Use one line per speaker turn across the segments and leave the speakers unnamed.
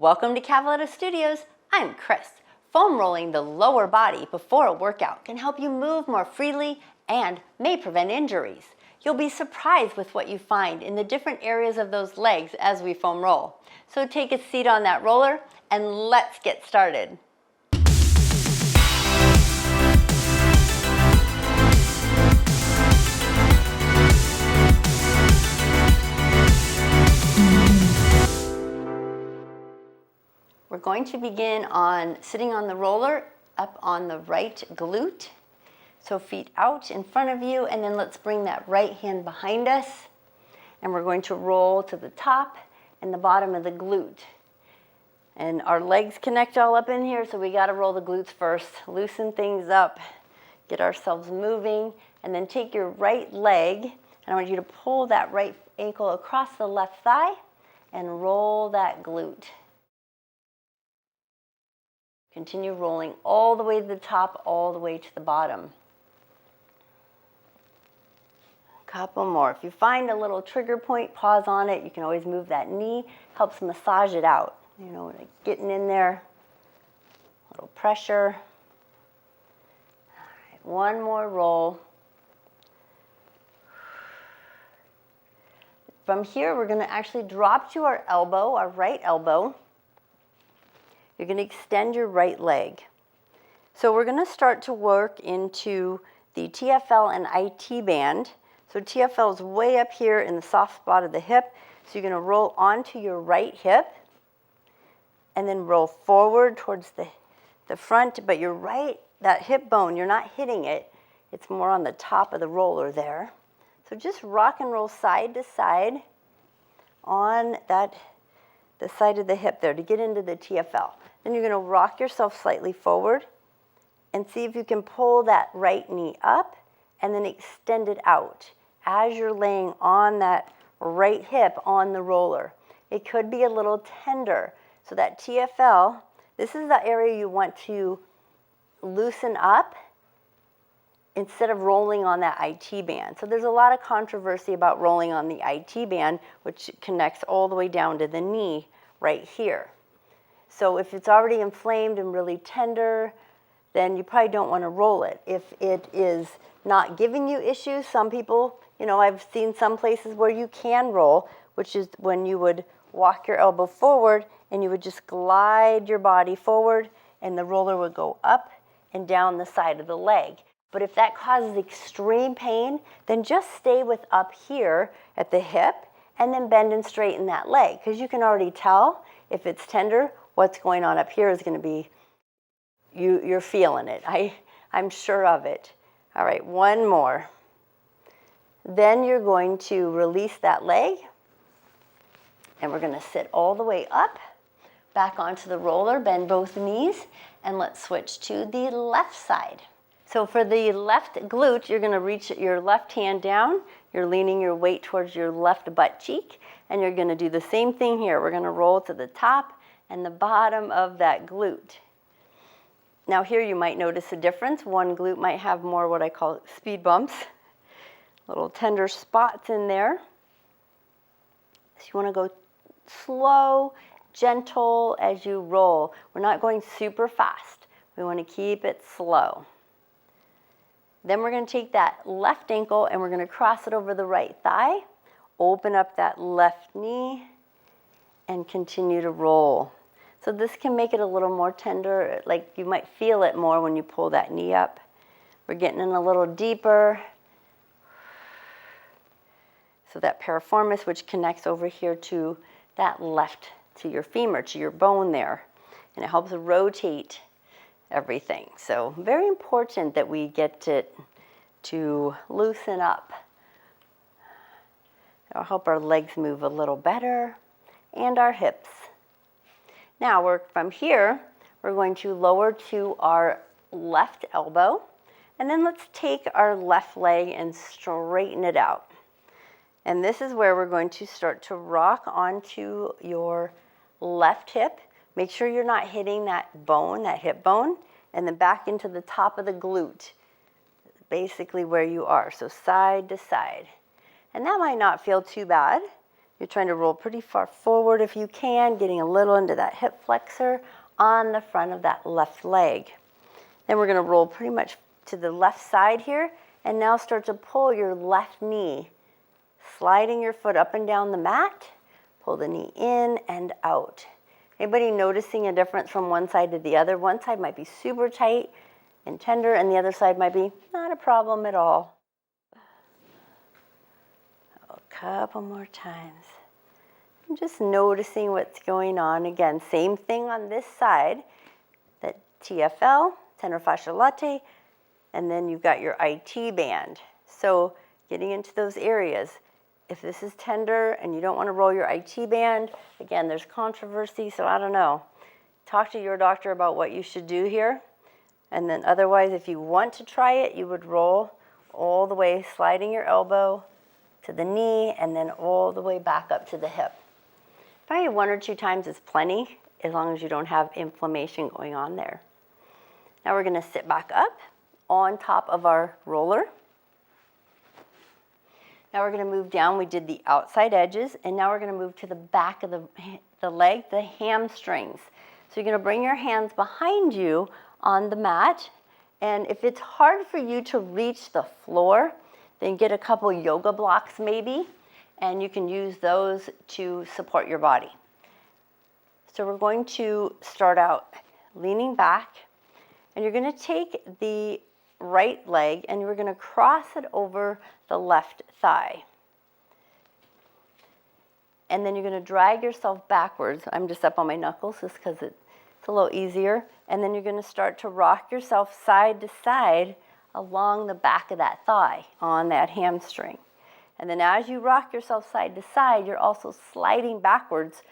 Welcome to Cavaletto Studios. I'm Chris. Foam rolling the lower body before a workout can help you move more freely and may prevent injuries. You'll be surprised with what you find in the different areas of those legs as we foam roll. So take a seat on that roller and let's get started. We're going to begin on sitting on the roller up on the right glute. So feet out in front of you, and then let's bring that right hand behind us. And we're going to roll to the top and the bottom of the glute. And our legs connect all up in here, so we got to roll the glutes first. Loosen things up, get ourselves moving, and then take your right leg, and I want you to pull that right ankle across the left thigh and roll that glute. Continue rolling all the way to the top, all the way to the bottom. A couple more. If you find a little trigger point, pause on it. You can always move that knee. Helps massage it out. You know, like getting in there. A little pressure. All right, one more roll. From here, we're going to actually drop to our elbow, our right elbow. You're going to extend your right leg. So we're going to start to work into the TFL and IT band. So TFL is way up here in the soft spot of the hip. So you're going to roll onto your right hip and then roll forward towards the front. But you're right, that hip bone, you're not hitting it. It's more on the top of the roller there. So just rock and roll side to side on the side of the hip there to get into the TFL. Then you're going to rock yourself slightly forward and see if you can pull that right knee up and then extend it out as you're laying on that right hip on the roller. It could be a little tender. So that TFL, this is the area you want to loosen up instead of rolling on that IT band. So there's a lot of controversy about rolling on the IT band, which connects all the way down to the knee right here. So if it's already inflamed and really tender, then you probably don't want to roll it. If it is not giving you issues, some people, you know, I've seen some places where you can roll, which is when you would walk your elbow forward and you would just glide your body forward and the roller would go up and down the side of the leg. But if that causes extreme pain, then just stay with up here at the hip and then bend and straighten that leg, because you can already tell if it's tender, what's going on up here is going to be, you're feeling it. I'm sure of it. All right, one more. Then you're going to release that leg, and we're going to sit all the way up, back onto the roller, bend both knees, and let's switch to the left side. So for the left glute, you're going to reach your left hand down. You're leaning your weight towards your left butt cheek, and you're going to do the same thing here. We're going to roll to the top and the bottom of that glute. Now here you might notice a difference. One glute might have more what I call speed bumps, little tender spots in there. So you want to go slow, gentle as you roll. We're not going super fast. We want to keep it slow. Then we're going to take that left ankle and we're going to cross it over the right thigh, open up that left knee, and continue to roll. So this can make it a little more tender, like you might feel it more when you pull that knee up. We're getting in a little deeper. So that piriformis, which connects over here to that left, to your femur, to your bone there, and it helps rotate everything. So very important that we get it to loosen up. It'll help our legs move a little better and our hips. Now from here, we're going to lower to our left elbow, and then let's take our left leg and straighten it out. And this is where we're going to start to rock onto your left hip. Make sure you're not hitting that bone, that hip bone, and then back into the top of the glute, basically where you are. So side to side. And that might not feel too bad. You're trying to roll pretty far forward if you can, getting a little into that hip flexor on the front of that left leg. Then we're going to roll pretty much to the left side here, and now start to pull your left knee, sliding your foot up and down the mat. Pull the knee in and out. Anybody noticing a difference from one side to the other? One side might be super tight and tender, and the other side might be not a problem at all. A couple more times. I'm just noticing what's going on. Again, same thing on this side, that TFL, tender fascia latae, and then you've got your IT band. So getting into those areas. If this is tender and you don't want to roll your IT band, again, there's controversy, so I don't know. Talk to your doctor about what you should do here. And then otherwise, if you want to try it, you would roll all the way, sliding your elbow to the knee, and then all the way back up to the hip. Probably 1 or 2 times is plenty, as long as you don't have inflammation going on there. Now we're going to sit back up on top of our roller. Now we're going to move down. We did the outside edges, and now we're going to move to the back of the leg, the hamstrings. So you're going to bring your hands behind you on the mat, and if it's hard for you to reach the floor, then get a couple yoga blocks maybe, and you can use those to support your body. So we're going to start out leaning back, and you're going to take the right leg and we're going to cross it over the left thigh. And then you're going to drag yourself backwards. I'm just up on my knuckles just because it's a little easier. And then you're going to start to rock yourself side to side along the back of that thigh on that hamstring. And then as you rock yourself side to side, you're also sliding backwards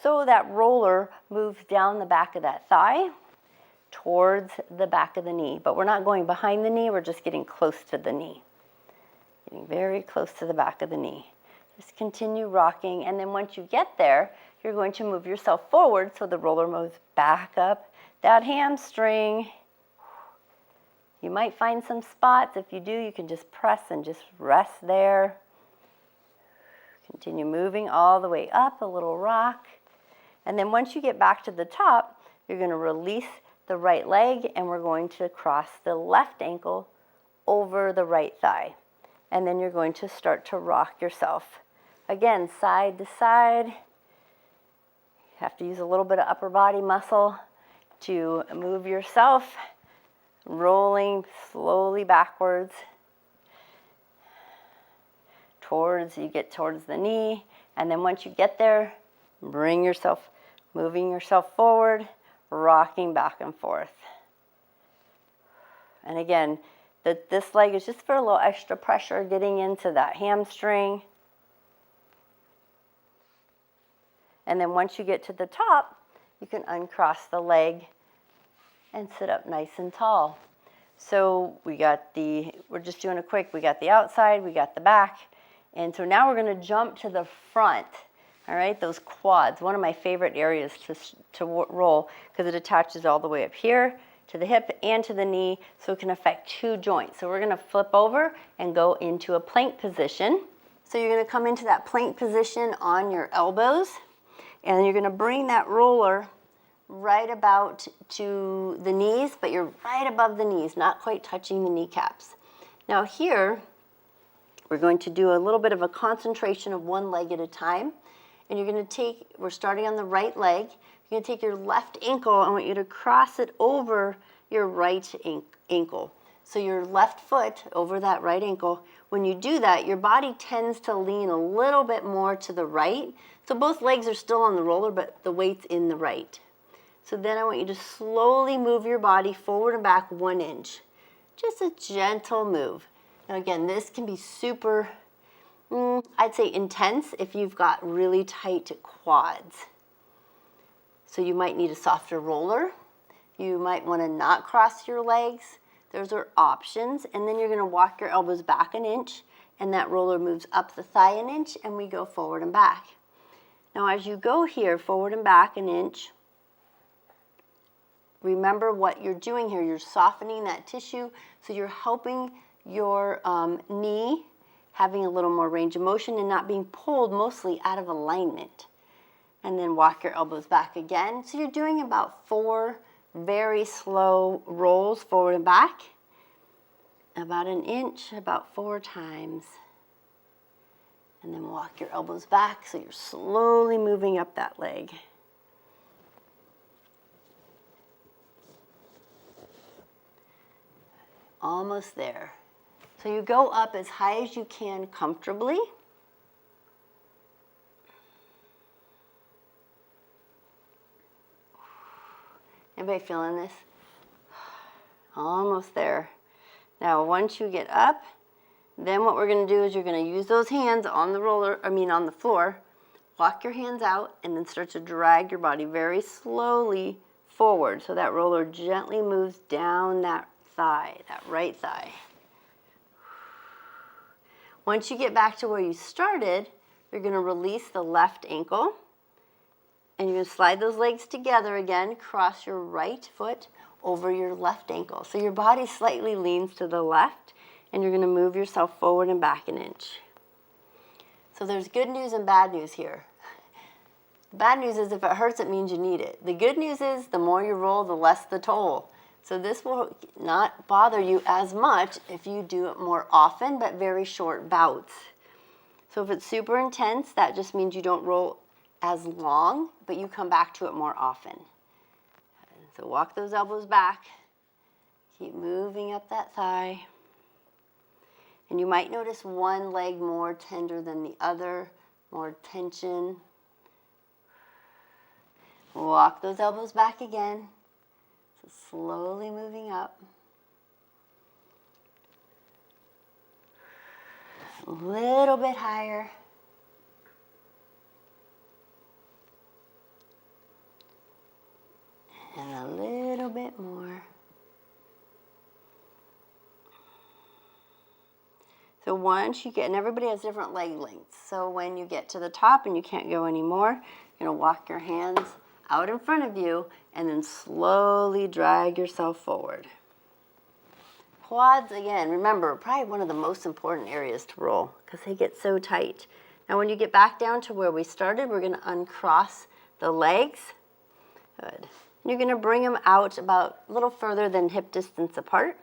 so that roller moves down the back of that thigh towards the back of the knee. But we're not going behind the knee, we're just getting close to the knee. Getting very close to the back of the knee. Just continue rocking, and then once you get there, you're going to move yourself forward so the roller moves back up that hamstring. You might find some spots. If you do, you can just press and just rest there. Continue moving all the way up, a little rock. And then once you get back to the top, you're going to release the right leg, and we're going to cross the left ankle over the right thigh. And then you're going to start to rock yourself. Again, side to side. You have to use a little bit of upper body muscle to move yourself, rolling slowly backwards you get towards the knee. And then once you get there, moving yourself forward, rocking back and forth. And again, this leg is just for a little extra pressure getting into that hamstring. And then once you get to the top, you can uncross the leg and sit up nice and tall. So we're just doing a quick, we got the outside, we got the back. And so now we're going to jump to the front. All right, those quads, one of my favorite areas to roll because it attaches all the way up here to the hip and to the knee, so it can affect 2 joints. So we're going to flip over and go into a plank position. So you're going to come into that plank position on your elbows, and you're going to bring that roller right about to the knees, but you're right above the knees, not quite touching the kneecaps. Now here, we're going to do a little bit of a concentration of one leg at a time. And you're going to we're starting on the right leg. You're going to take your left ankle. I want you to cross it over your right ankle. So your left foot over that right ankle. When you do that, your body tends to lean a little bit more to the right. So both legs are still on the roller, but the weight's in the right. So then I want you to slowly move your body forward and back 1 inch. Just a gentle move. Now again, this can be super, I'd say intense if you've got really tight quads. So you might need a softer roller. You might want to not cross your legs. Those are options. And then you're going to walk your elbows back 1 inch, and that roller moves up the thigh 1 inch, and we go forward and back. Now as you go here, forward and back 1 inch, remember what you're doing here. You're softening that tissue, so you're helping your knee having a little more range of motion and not being pulled mostly out of alignment. And then walk your elbows back again. So you're doing about 4 very slow rolls forward and back. About an inch, about 4 times. And then walk your elbows back so you're slowly moving up that leg. Almost there. So you go up as high as you can comfortably. Anybody feeling this? Almost there. Now once you get up, then what we're going to do is you're going to use those hands on the roller, on the floor. Walk your hands out and then start to drag your body very slowly forward so that roller gently moves down that thigh, that right thigh. Once you get back to where you started, you're going to release the left ankle and you're going to slide those legs together again, cross your right foot over your left ankle. So your body slightly leans to the left and you're going to move yourself forward and back an inch. So there's good news and bad news here. The bad news is if it hurts, it means you need it. The good news is the more you roll, the less the toll. So this will not bother you as much if you do it more often, but very short bouts. So if it's super intense, that just means you don't roll as long, but you come back to it more often. So walk those elbows back. Keep moving up that thigh. And you might notice one leg more tender than the other, more tension. Walk those elbows back again. So slowly moving up. A little bit higher. And a little bit more. So once you get, and everybody has different leg lengths. So when you get to the top and you can't go anymore, you're going to walk your hands out in front of you and then slowly drag yourself forward. Quads, again, remember, probably one of the most important areas to roll because they get so tight. Now when you get back down to where we started, we're going to uncross the legs. Good. And you're going to bring them out about a little further than hip distance apart.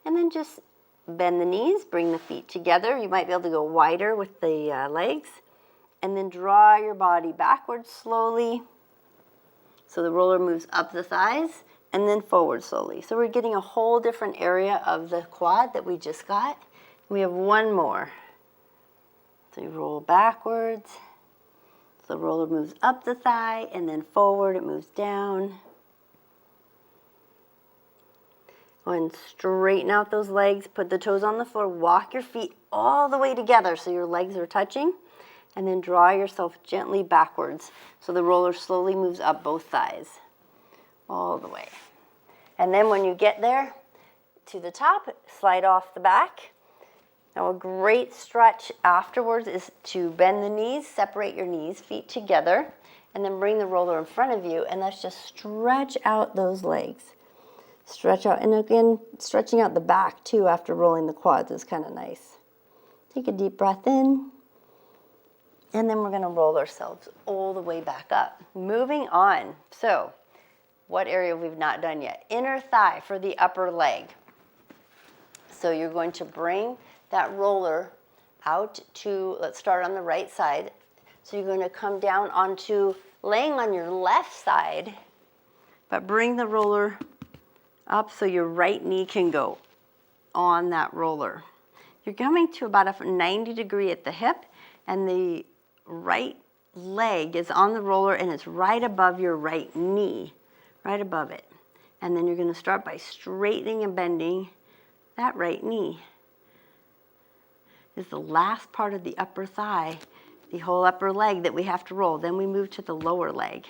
And then just bend the knees, bring the feet together. You might be able to go wider with the legs. And then draw your body backwards slowly. So the roller moves up the thighs and then forward slowly. So we're getting a whole different area of the quad that we just got. We have one more. So you roll backwards. So the roller moves up the thigh and then forward, it moves down. Go ahead and straighten out those legs, put the toes on the floor, walk your feet all the way together so your legs are touching, and then draw yourself gently backwards so the roller slowly moves up both thighs, all the way. And then when you get there to the top, slide off the back. Now a great stretch afterwards is to bend the knees, separate your knees, feet together, and then bring the roller in front of you, and let's just stretch out those legs. Stretch out, and again, stretching out the back too after rolling the quads is kind of nice. Take a deep breath in, and then we're going to roll ourselves all the way back up. Moving on. So, what area we've not done yet? Inner thigh for the upper leg. So you're going to bring that roller out to, let's start on the right side. So you're going to come down onto laying on your left side, but bring the roller up so your right knee can go on that roller. You're coming to about a 90 degree at the hip, and the right leg is on the roller and it's right above your right knee, right above it. And then you're going to start by straightening and bending that right knee. This is the last part of the upper thigh, the whole upper leg that we have to roll. Then we move to the lower leg.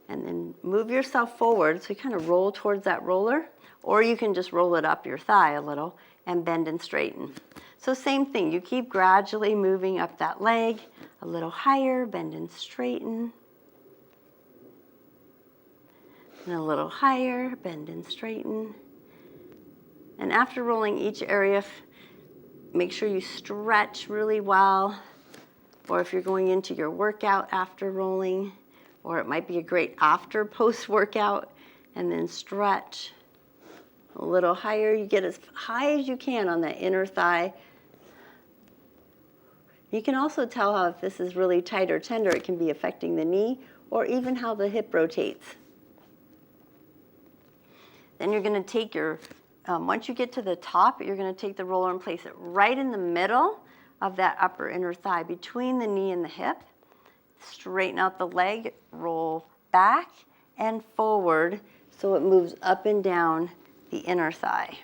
And then move yourself forward, so you kind of roll towards that roller, or you can just roll it up your thigh a little and bend and straighten. So same thing, you keep gradually moving up that leg, a little higher, bend and straighten. And a little higher, bend and straighten. And after rolling each area, make sure you stretch really well, or if you're going into your workout after rolling, or it might be a great after post-workout, and then stretch a little higher. You get as high as you can on that inner thigh. You can also tell how if this is really tight or tender, it can be affecting the knee, or even how the hip rotates. Then you're going to take your, once you get to the top, you're going to take the roller and place it right in the middle of that upper inner thigh, between the knee and the hip. Straighten out the leg, roll back and forward so it moves up and down the inner thigh.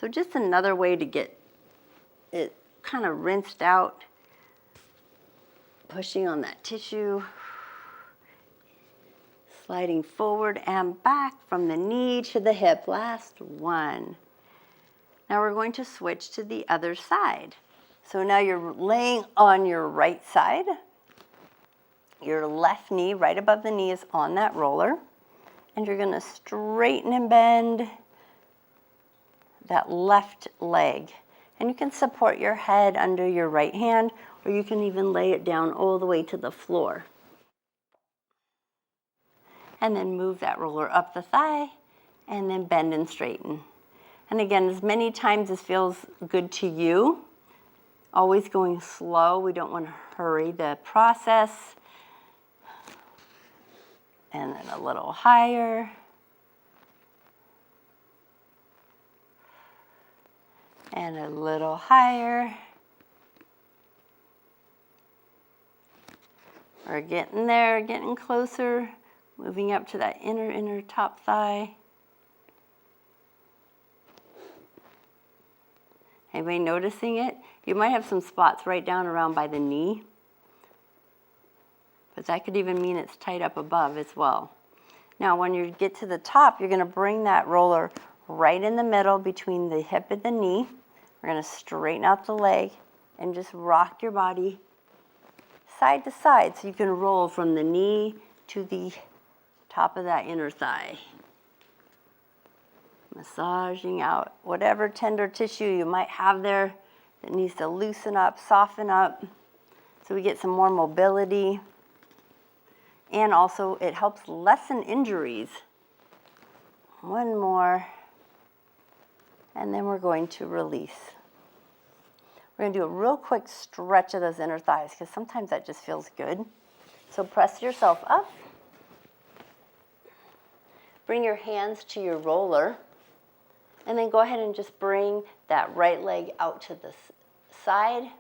So just another way to get it kind of rinsed out, pushing on that tissue, sliding forward and back from the knee to the hip. Last one. Now we're going to switch to the other side. So now you're laying on your right side. Your left knee, right above the knee, is on that roller. And you're going to straighten and bend that left leg. And you can support your head under your right hand, or you can even lay it down all the way to the floor. And then move that roller up the thigh, and then bend and straighten. And again, as many times as feels good to you, always going slow. We don't want to hurry the process. And then a little higher. And a little higher. We're getting there, getting closer. Moving up to that inner top thigh. Anybody noticing it? You might have some spots right down around by the knee, but that could even mean it's tight up above as well. Now when you get to the top, you're going to bring that roller right in the middle between the hip and the knee. We're going to straighten out the leg and just rock your body side to side so you can roll from the knee to the top of that inner thigh. Massaging out whatever tender tissue you might have there that needs to loosen up, soften up, so we get some more mobility. And also it helps lessen injuries. One more, and then we're going to release. We're going to do a real quick stretch of those inner thighs because sometimes that just feels good. So press yourself up. Bring your hands to your roller, and then go ahead and just bring that right leg out to the side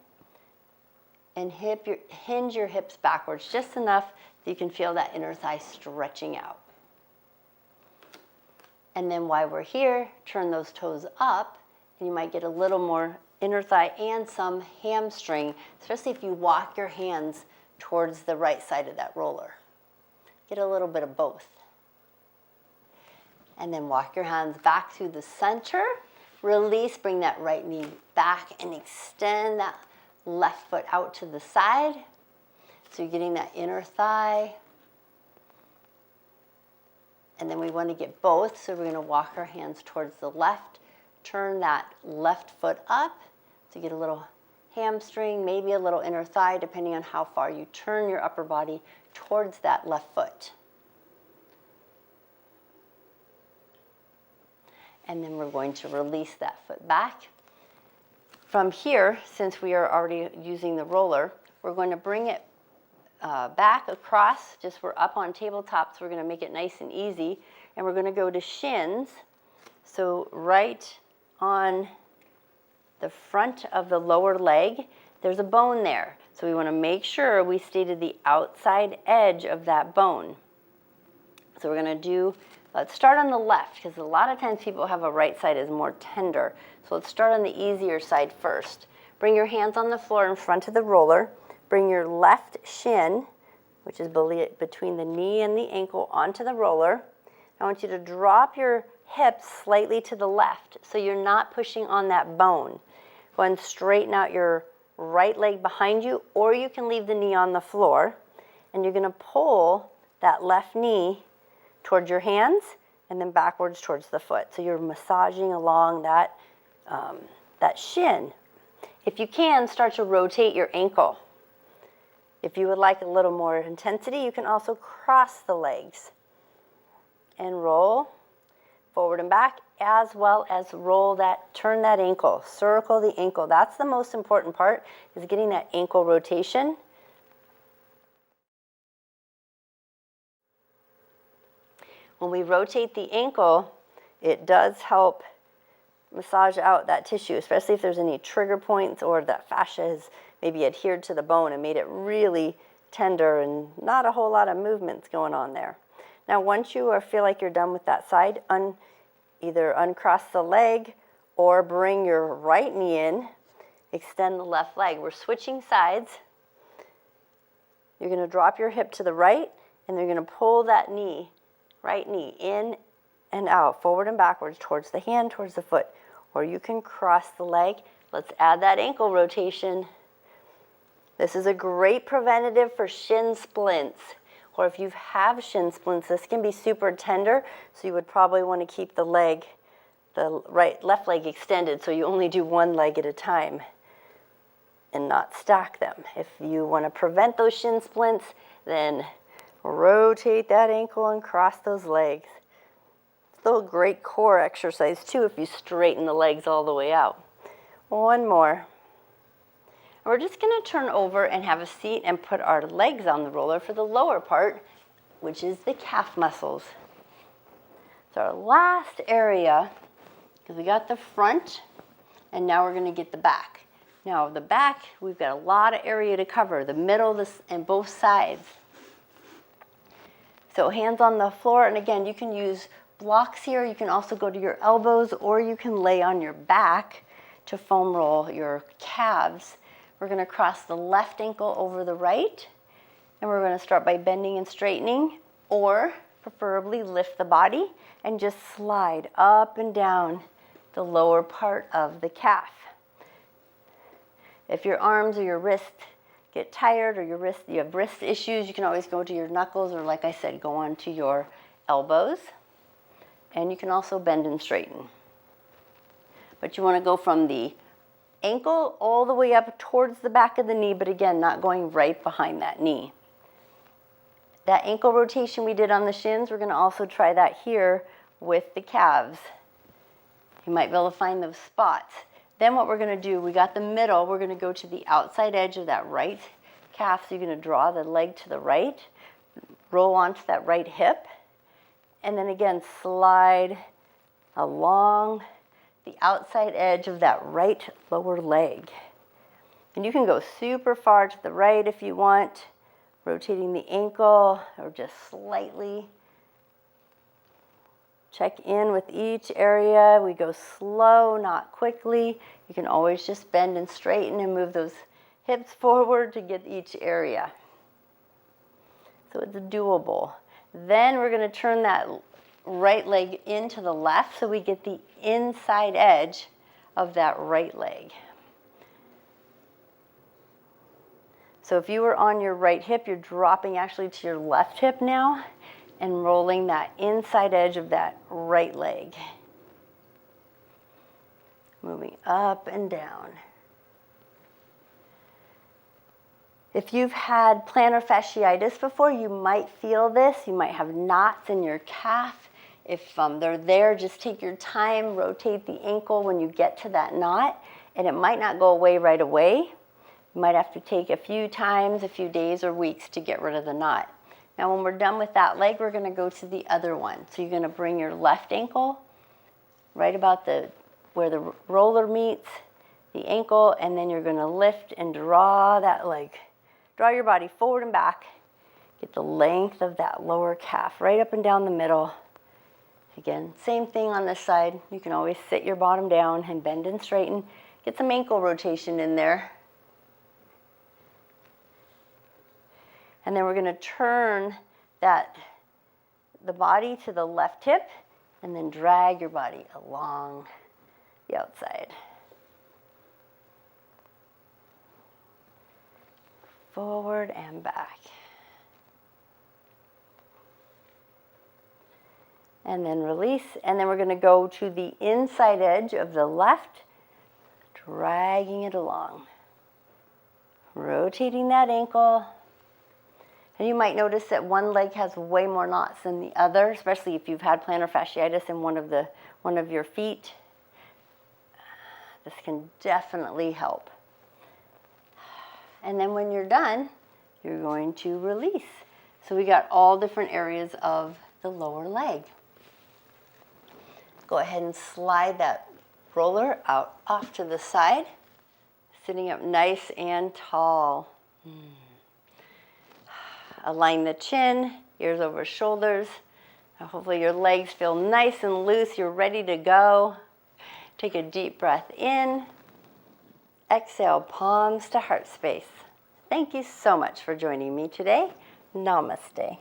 and hinge your hips backwards just enough that you can feel that inner thigh stretching out. And then while we're here, turn those toes up, and you might get a little more inner thigh and some hamstring, especially if you walk your hands towards the right side of that roller. Get a little bit of both. And then walk your hands back through the center. Release, bring that right knee back and extend that left foot out to the side. So you're getting that inner thigh. And then we want to get both, so we're going to walk our hands towards the left. Turn that left foot up to get a little hamstring, maybe a little inner thigh, depending on how far you turn your upper body towards that left foot. And then we're going to release that foot back. From here, since we are already using the roller, we're going to bring it back across. Just we're up on tabletop, so we're going to make it nice and easy. And we're going to go to shins. So right on the front of the lower leg, there's a bone there. So we want to make sure we stay to the outside edge of that bone. So we're going to do, let's start on the left, because a lot of times people have a right side is more tender. So let's start on the easier side first. Bring your hands on the floor in front of the roller. Bring your left shin, which is between the knee and the ankle, onto the roller. I want you to drop your hips slightly to the left so you're not pushing on that bone. Go ahead and straighten out your right leg behind you, or you can leave the knee on the floor. And you're going to pull that left knee towards your hands and then backwards towards the foot. So you're massaging along that that shin. If you can, start to rotate your ankle. If you would like a little more intensity, you can also cross the legs and roll forward and back, as well as turn that ankle, circle the ankle. That's the most important part, is getting that ankle rotation. When we rotate the ankle, it does help massage out that tissue, especially if there's any trigger points or that fascia has maybe adhered to the bone and made it really tender and not a whole lot of movements going on there. Now, once you feel like you're done with that side, either uncross the leg or bring your right knee in, extend the left leg. We're switching sides. You're going to drop your hip to the right, and then you're going to pull that knee, right knee, in and out, forward and backwards, towards the hand, towards the foot. Or you can cross the leg. Let's add that ankle rotation. This is a great preventative for shin splints. Or if you have shin splints, this can be super tender, so you would probably want to keep the left leg extended, so you only do one leg at a time and not stack them. If you want to prevent those shin splints, then rotate that ankle and cross those legs. Still a great core exercise too if you straighten the legs all the way out. One more. We're just going to turn over and have a seat and put our legs on the roller for the lower part, which is the calf muscles. So our last area, because we got the front, and now we're going to get the back. Now the back, we've got a lot of area to cover, the middle and both sides. So hands on the floor, and again, you can use blocks here. You can also go to your elbows, or you can lay on your back to foam roll your calves. We're going to cross the left ankle over the right, and we're going to start by bending and straightening, or preferably lift the body and just slide up and down the lower part of the calf. If your arms or your wrist get tired, or you have wrist issues, you can always go to your knuckles, or like I said, go on to your elbows, and you can also bend and straighten. But you want to go from the ankle all the way up towards the back of the knee, but again, not going right behind that knee. That ankle rotation we did on the shins, we're going to also try that here with the calves. You might be able to find those spots. Then what we're going to do, we got the middle, we're going to go to the outside edge of that right calf. So you're going to draw the leg to the right, roll onto that right hip, and then again slide along the outside edge of that right lower leg. And you can go super far to the right if you want, rotating the ankle, or just slightly. Check in with each area. We go slow, not quickly. You can always just bend and straighten and move those hips forward to get each area. So it's doable. Then we're going to turn that right leg into the left so we get the inside edge of that right leg. So if you were on your right hip, you're dropping actually to your left hip now and rolling that inside edge of that right leg. Moving up and down. If you've had plantar fasciitis before, you might feel this. You might have knots in your calf. If they're there, just take your time, rotate the ankle when you get to that knot, and it might not go away right away. You might have to take a few times, a few days or weeks to get rid of the knot. Now when we're done with that leg, we're going to go to the other one. So you're going to bring your left ankle right about where the roller meets the ankle, and then you're going to lift and draw that leg. Draw your body forward and back. Get the length of that lower calf right up and down the middle. Again, same thing on this side. You can always sit your bottom down and bend and straighten. Get some ankle rotation in there. And then we're going to turn the body to the left hip, and then drag your body along the outside. Forward and back. And then release, and then we're going to go to the inside edge of the left dragging it along. Rotating that ankle. And you might notice that one leg has way more knots than the other, especially if you've had plantar fasciitis in one of your feet. This can definitely help. And then when you're done, you're going to release. So we got all different areas of the lower leg. Go ahead and slide that roller out off to the side, sitting up nice and tall. Align the chin, ears over shoulders. Now hopefully your legs feel nice and loose. You're ready to go. Take a deep breath in. Exhale, palms to heart space. Thank you so much for joining me today. Namaste.